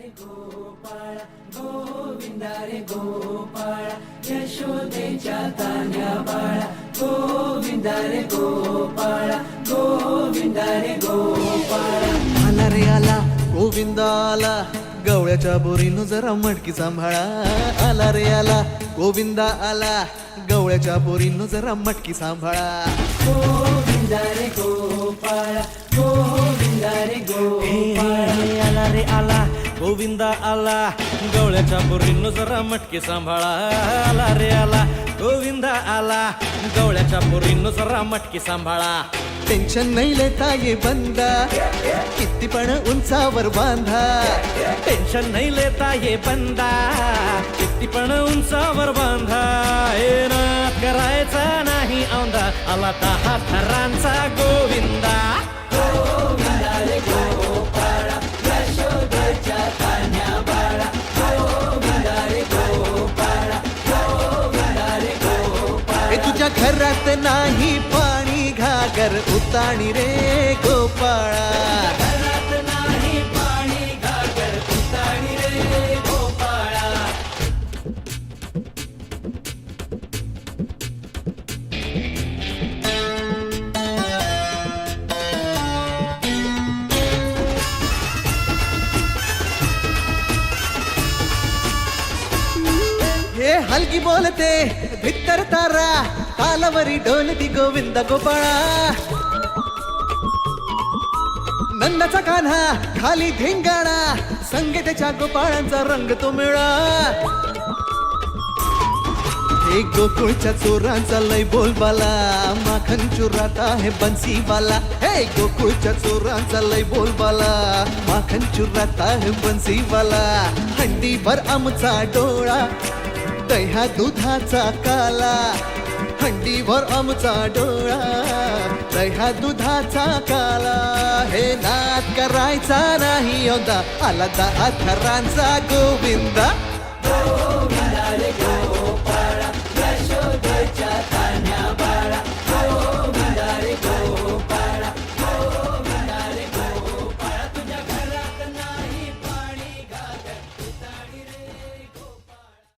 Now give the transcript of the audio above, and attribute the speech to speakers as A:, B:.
A: गोपाळ गोविंदा रे गोपाळ यशोदेच्या तान्या बाळा गोविंदा रे गोपाळ गोविंदा रे गोपाळ
B: आला रे आला गोविंदा आला गवळ्याच्या बोरीनं जरा मटकी सांभाळा आला रे आला गोविंदा आला गवळ्याच्या बोरीनं जरा मटकी सांभाळा
A: गोविंदा रे गोपाळ गोविंदा रे गोपाळ
C: आला रे आला गोविंदा आला गवळ्याच्या बोरीनं जरा मटकी सांभाळा आला रे आला गोविंदा आला गवळ्याच्या बोरीनं जरा मटकी सांभाळा
B: टेन्शन नाही लेता ये बंदा किती पण उंचावर बांधा
C: टेन्शन नाही लेता ये बंदा किती पण उंचावर बांधा हे ना करायचा नाही औंधा आला 10 थरांचा गोविंदा
A: गोविंदा रे गोपाळ यशोदेच्या तान्या बाळा गोविंदा रे गोपाळ गोविंदा रे गोपाळ
B: हे तुझ्या घरात नाही पाणी घागर उताणी रे गोपाळा
A: घरात नाही पाणी घागर उताणी रे गोपाळा
B: हे हलकी बोलते भित्तर तारा तालावरी डोलती गोविंद गोपाळा नंदाचा कान्हा खाली धिंगाणा संगे त्याच्या गोपाळांचा रंग तो मिळा हे गोकुळच्या चोरांचा लय बोलबाला माखन चुरात आहे बन्सीवाला हे गोकुळच्या चोरांचा लय बोलबाला माखन चुरात आहे बन्सीवाला हंडीभर आमचा डोळा दह्या दुधाचा काला हंडीभर आमचा डोळा दह्या दुधाचा काला हे नाद करायचा नाही औंधा आला 10 थरांचा गोविंदा
A: गोविंदा रे गोपाळ